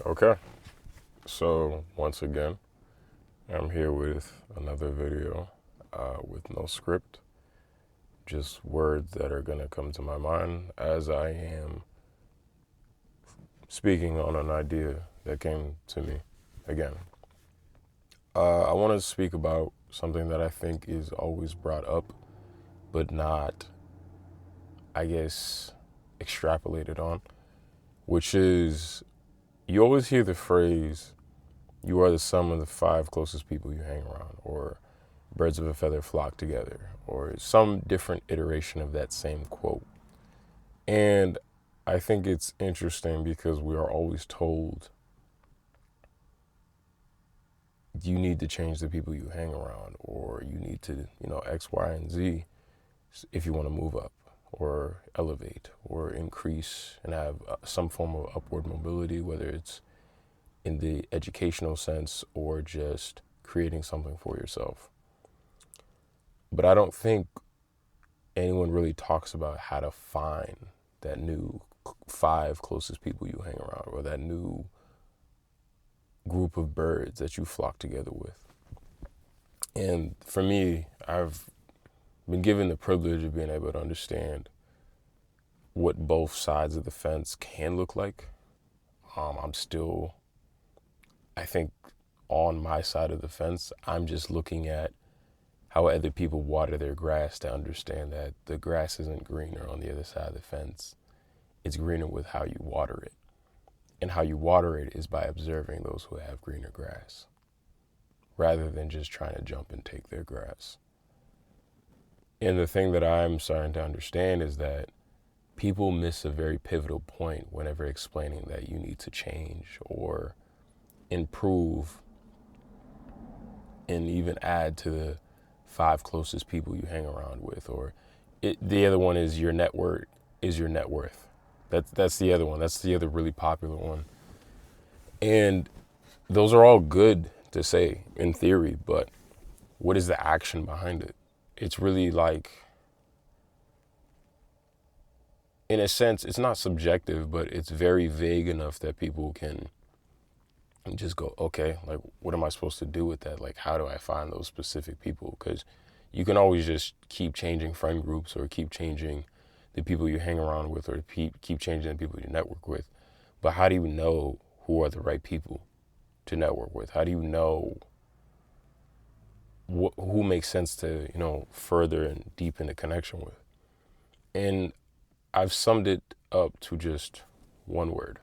Okay, so once again, I'm here with another video with no script, just words that are going to come to my mind as I am speaking on an idea that came to me again. I want to speak about something that I think is always brought up, but not, I guess, extrapolated on, which is you always hear the phrase, you are the sum of the five closest people you hang around, or birds of a feather flock together, or some different iteration of that same quote. And I think it's interesting because we are always told you need to change the people you hang around, or you need to, X, Y, and Z if you want to move up or elevate or increase and have some form of upward mobility, whether it's in the educational sense or just creating something for yourself. But I don't think anyone really talks about how to find that new five closest people you hang around, or that new group of birds that you flock together with. And for me, I've been given the privilege of being able to understand what both sides of the fence can look like. I'm still, I think, on my side of the fence. I'm just looking at how other people water their grass to understand that the grass isn't greener on the other side of the fence. It's greener with how you water it. And how you water it is by observing those who have greener grass, rather than just trying to jump and take their grass. And the thing that I'm starting to understand is that people miss a very pivotal point whenever explaining that you need to change or improve and even add to the five closest people you hang around with. Or the other one is your network is your net worth. That's the other one. That's the other really popular one. And those are all good to say in theory, but what is the action behind it? It's really like, in a sense, it's not subjective, but it's very vague enough that people can just go, okay, like, what am I supposed to do with that? Like, how do I find those specific people? Because you can always just keep changing friend groups, or keep changing the people you hang around with, or keep changing the people you network with. But how do you know who are the right people to network with? How do you know who makes sense to, further and deepen the connection with? And I've summed it up to just one word.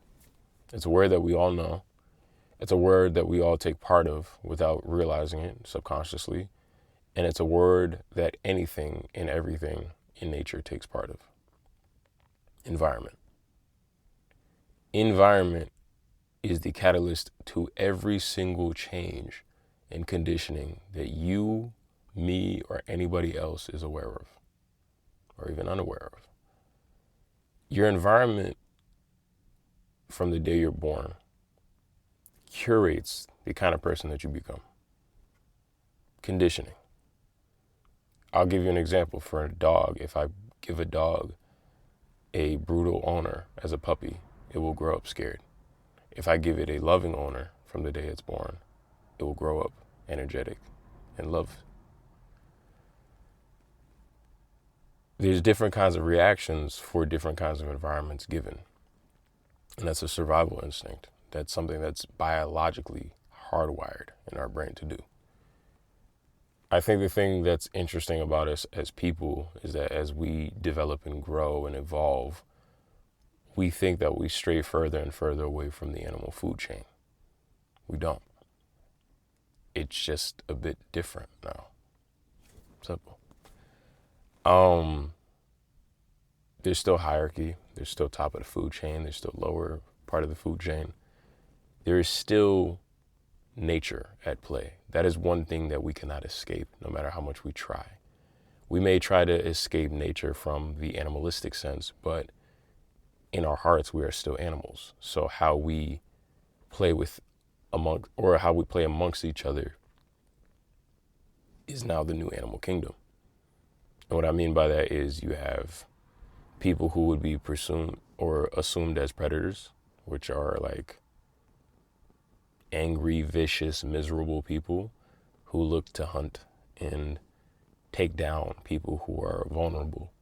It's a word that we all know. It's a word that we all take part of without realizing it subconsciously. And it's a word that anything and everything in nature takes part of. Environment. Environment is the catalyst to every single change and conditioning that you, me, or anybody else is aware of, or even unaware of. Your environment from the day you're born curates the kind of person that you become. Conditioning. I'll give you an example. For a dog, if I give a dog a brutal owner as a puppy, it will grow up scared. If I give it a loving owner from the day it's born, it will grow up energetic and love. There's different kinds of reactions for different kinds of environments given. And that's a survival instinct. That's something that's biologically hardwired in our brain to do. I think the thing that's interesting about us as people is that as we develop and grow and evolve, we think that we stray further and further away from the animal food chain. We don't. It's just a bit different now. Simple. There's still hierarchy. There's still top of the food chain. There's still lower part of the food chain. There is still nature at play. That is one thing that we cannot escape, no matter how much we try. We may try to escape nature from the animalistic sense, but in our hearts, we are still animals. So how we play how we play amongst each other is now the new animal kingdom. And what I mean by that is you have people who would be presumed or assumed as predators, which are like angry, vicious, miserable people who look to hunt and take down people who are vulnerable,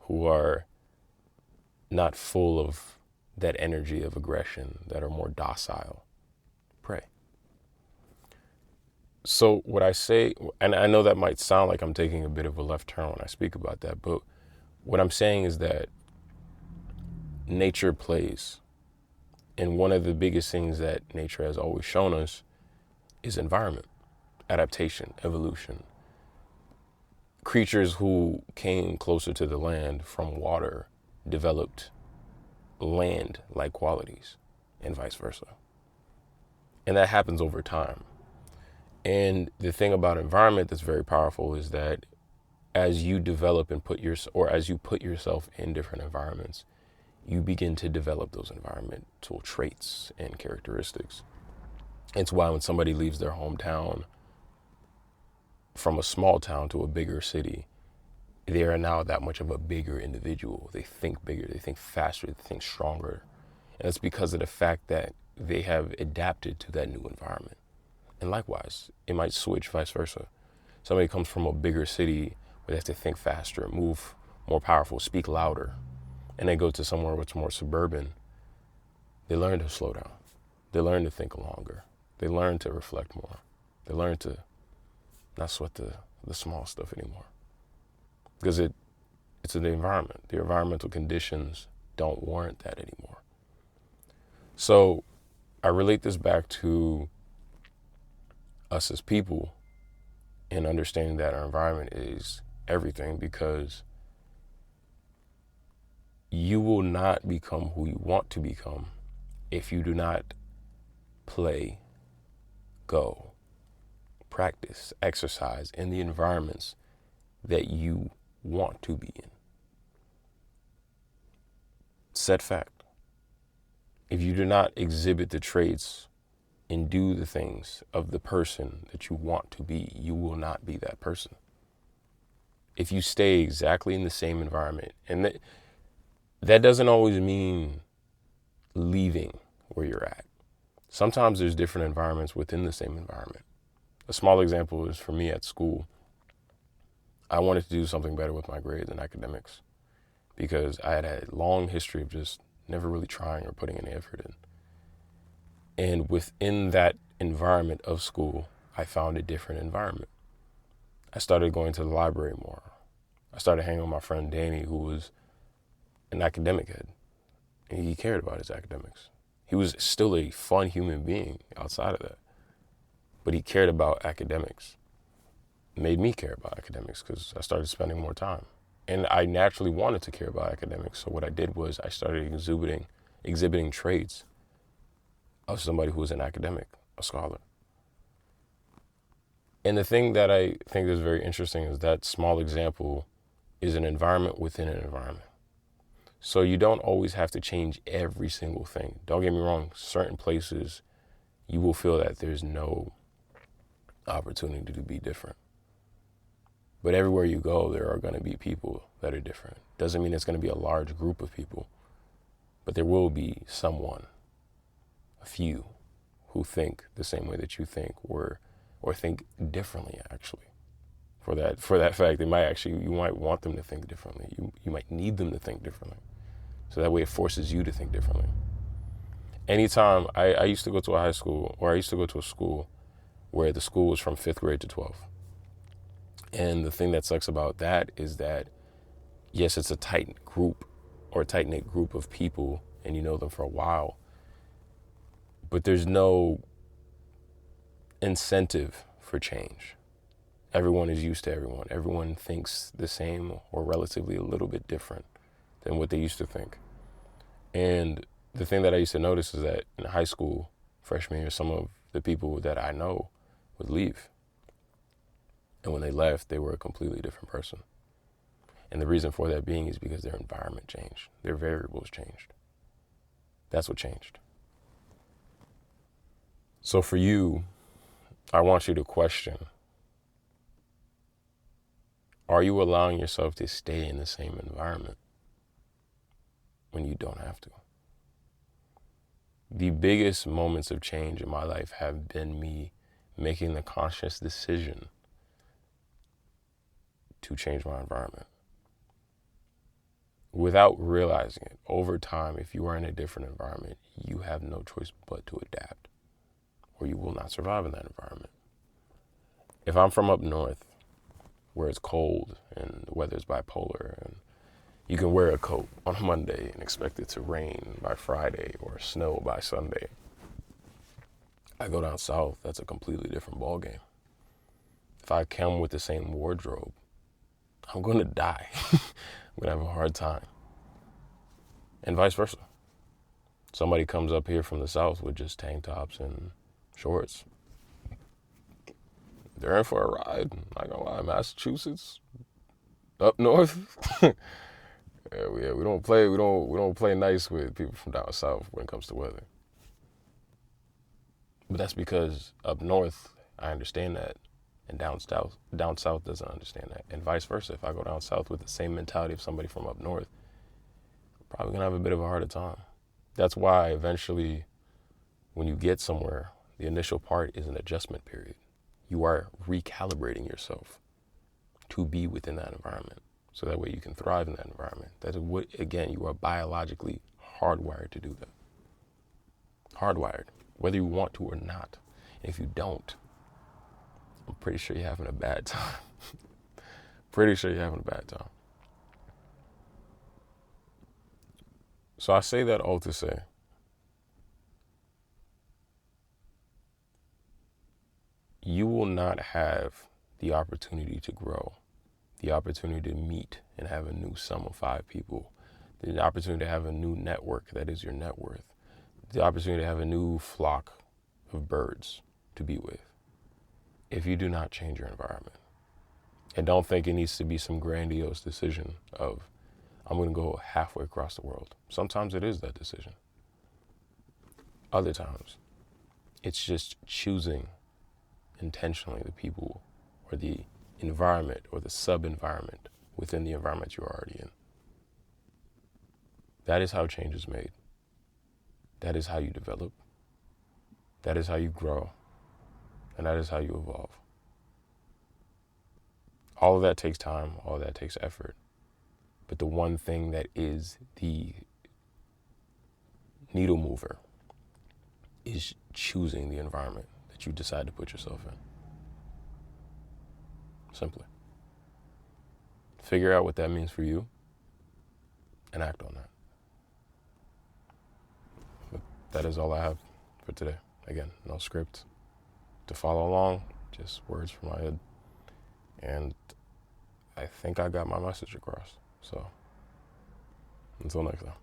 who are not full of that energy of aggression, that are more docile. Pray. So what I say, and I know that might sound like I'm taking a bit of a left turn when I speak about that, but what I'm saying is that nature plays. And one of the biggest things that nature has always shown us is environment, adaptation, evolution. Creatures who came closer to the land from water developed land-like qualities and vice versa. And that happens over time. And the thing about environment that's very powerful is that as you develop and as you put yourself in different environments, you begin to develop those environmental traits and characteristics. It's why when somebody leaves their hometown from a small town to a bigger city, they are now that much of a bigger individual. They think bigger, they think faster, they think stronger. And it's because of the fact that they have adapted to that new environment. And likewise, it might switch vice versa. Somebody comes from a bigger city where they have to think faster, move more powerful, speak louder, and they go to somewhere that's more suburban. They learn to slow down. They learn to think longer. They learn to reflect more. They learn to not sweat the small stuff anymore. Because it's in the environment. The environmental conditions don't warrant that anymore. So I relate this back to us as people and understanding that our environment is everything, because you will not become who you want to become if you do not play, go, practice, exercise in the environments that you want to be in. Set fact. If you do not exhibit the traits and do the things of the person that you want to be, you will not be that person. If you stay exactly in the same environment, and that doesn't always mean leaving where you're at. Sometimes there's different environments within the same environment. A small example is for me at school. I wanted to do something better with my grades and academics because I had a long history of just never really trying or putting any effort in. And within that environment of school, I found a different environment. I started going to the library more. I started hanging with my friend Danny, who was an academic head, and he cared about his academics. He was still a fun human being outside of that, but he cared about academics. It made me care about academics because I started spending more time. And I naturally wanted to care about academics, so what I did was I started exhibiting traits of somebody who was an academic, a scholar. And the thing that I think is very interesting is that small example is an environment within an environment. So you don't always have to change every single thing. Don't get me wrong, certain places you will feel that there's no opportunity to be different. But everywhere you go, there are going to be people that are different. Doesn't mean it's going to be a large group of people, but there will be someone, a few, who think the same way that you think, or think differently, actually. For that fact, you might want them to think differently. You might need them to think differently. So that way it forces you to think differently. Anytime, I used to go to I used to go to a school where the school was from 5th grade to 12th. And the thing that sucks about that is that, yes, it's a tight group or a tight-knit group of people and you know them for a while, but there's no incentive for change. Everyone is used to everyone. Everyone thinks the same or relatively a little bit different than what they used to think. And the thing that I used to notice is that in high school, freshman year, some of the people that I know would leave. And when they left, they were a completely different person. And the reason for that being is because their environment changed. Their variables changed. That's what changed. So for you, I want you to question, are you allowing yourself to stay in the same environment when you don't have to? The biggest moments of change in my life have been me making the conscious decision to change my environment. Without realizing it, over time, if you are in a different environment, you have no choice but to adapt, or you will not survive in that environment. If I'm from up north, where it's cold and the weather is bipolar, and you can wear a coat on a Monday and expect it to rain by Friday or snow by Sunday. I go down south, that's a completely different ballgame. If I come with the same wardrobe, I'm going to die. I'm going to have a hard time. And vice versa. Somebody comes up here from the south with just tank tops and shorts. They're in for a ride. I'm not gonna lie, Massachusetts, up north. We don't play nice with people from down south when it comes to weather. But that's because up north, I understand that, and down south doesn't understand that, and vice versa. If I go down south with the same mentality of somebody from up north, I'm probably gonna have a bit of a harder time. That's why eventually, when you get somewhere, the initial part is an adjustment period. You are recalibrating yourself to be within that environment, so that way you can thrive in that environment. That is what, again, you are biologically hardwired to do that. Hardwired, whether you want to or not. And if you don't, I'm pretty sure you're having a bad time. Pretty sure you're having a bad time. So I say that all to say, you will not have the opportunity to grow, the opportunity to meet and have a new sum of 5 people, the opportunity to have a new network that is your net worth, the opportunity to have a new flock of birds to be with, if you do not change your environment. And don't think it needs to be some grandiose decision of, I'm going to go halfway across the world. Sometimes it is that decision. Other times, it's just choosing intentionally the people or the environment or the sub-environment within the environment you're already in. That is how change is made. That is how you develop. That is how you grow. And that is how you evolve. All of that takes time. All of that takes effort. But the one thing that is the needle mover is choosing the environment that you decide to put yourself in. Simply. Figure out what that means for you and act on that. But that is all I have for today. Again, no script to follow along, just words from my head. And I think I got my message across. So, until next time.